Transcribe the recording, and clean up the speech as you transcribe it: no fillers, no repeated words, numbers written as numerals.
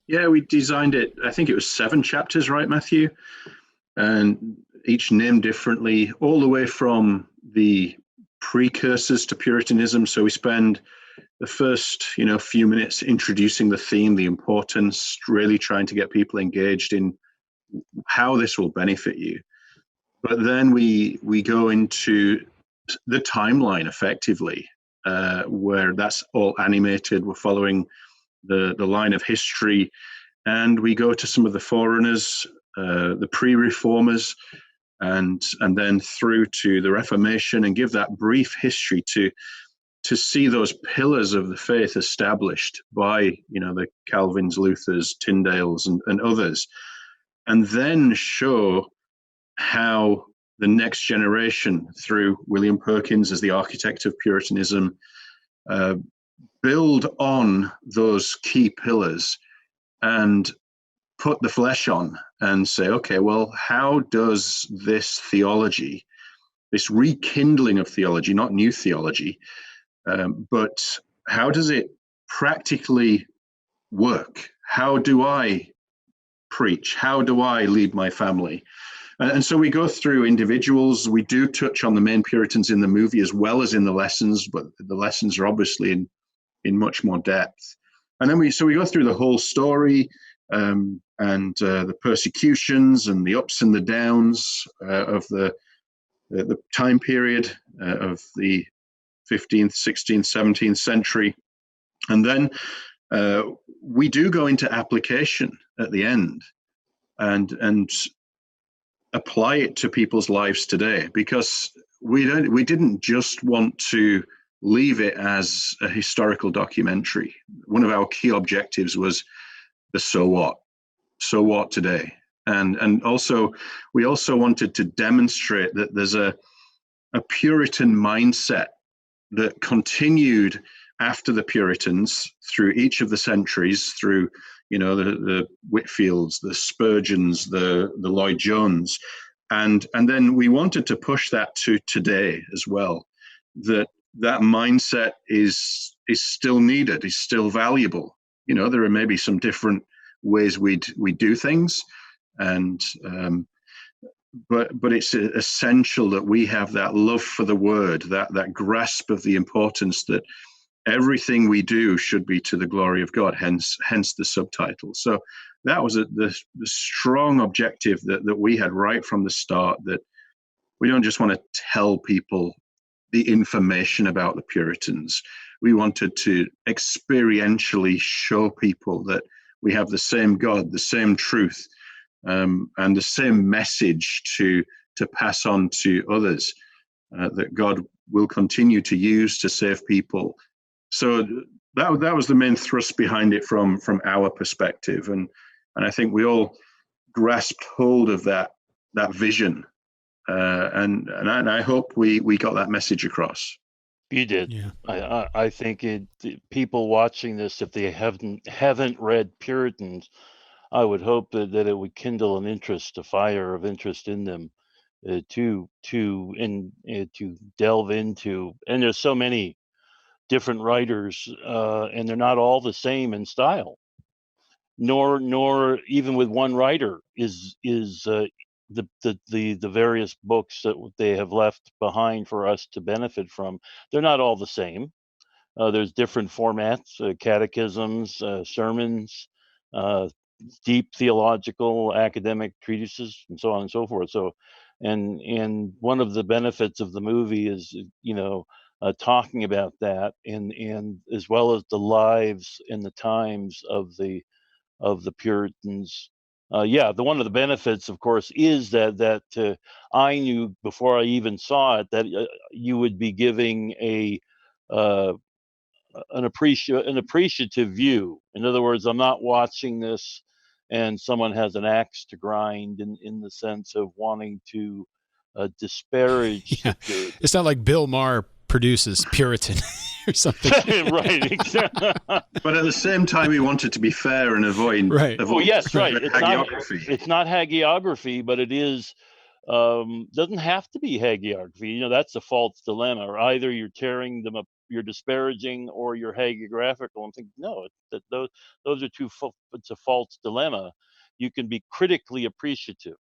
Yeah, we designed it. I think it was 7 chapters, right, Matthew? And each named differently, all the way from the precursors to Puritanism. So we spend the first, few minutes introducing the theme, the importance, really trying to get people engaged in how this will benefit you. But then we go into the timeline effectively, where that's all animated. We're following the line of history, and we go to some of the forerunners, the pre-reformers, and then through to the Reformation, and give that brief history to see those pillars of the faith established by the Calvins, Luthers, Tyndales, and others, and then show how the next generation, through William Perkins as the architect of Puritanism, build on those key pillars and put the flesh on and say, okay, well, how does this theology, this rekindling of theology, not new theology, but how does it practically work? How do I preach? How do I lead my family? And so we go through individuals. We do touch on the main Puritans in the movie as well as in the lessons, but the lessons are obviously in much more depth. And then we go through the whole story, and the persecutions and the ups and the downs of the time period of the 15th, 16th, 17th century. And then we do go into application at the end and apply it to people's lives today, because we didn't just want to leave it as a historical documentary. One of our key objectives was the so what today, and also we also wanted to demonstrate that there's a Puritan mindset that continued after the Puritans through each of the centuries, through the Whitfields, the Spurgeons, the Lloyd Jones, and then we wanted to push that to today as well. That mindset is still needed, is still valuable. There are maybe some different ways we do things, and but it's essential that we have that love for the word, that grasp of the importance that everything we do should be to the glory of God, hence the subtitle. So that was the strong objective that we had right from the start, that we don't just want to tell people the information about the Puritans. We wanted to experientially show people that we have the same God, the same truth, and the same message to pass on to others, that God will continue to use to save people. So that was the main thrust behind it from our perspective, and I think we all grasped hold of that vision, and I hope we got that message across. You did. Yeah. I think people watching this, if they haven't read Puritans, I would hope that it would kindle an interest, a fire of interest in them, to delve into. And there's so many different writers, and they're not all the same in style. Nor even with one writer is the various books that they have left behind for us to benefit from. They're not all the same. There's different formats, catechisms, sermons, deep theological academic treatises, and so on and so forth. So, and one of the benefits of the movie is, talking about that, and as well as the lives and the times of the Puritans. One of the benefits, of course, is that I knew before I even saw it that you would be giving an appreciative view. In other words, I'm not watching this and someone has an axe to grind in the sense of wanting to disparage the Puritans. It's not like Bill Maher produces Puritan or something. Right, exactly. But at the same time, we wanted to be fair and avoid right. hagiography. It's not hagiography, but it is doesn't have to be hagiography. That's a false dilemma. Or either you're tearing them you're disparaging or you're hagiographical. I'm thinking, no, those are it's a false dilemma. You can be critically appreciative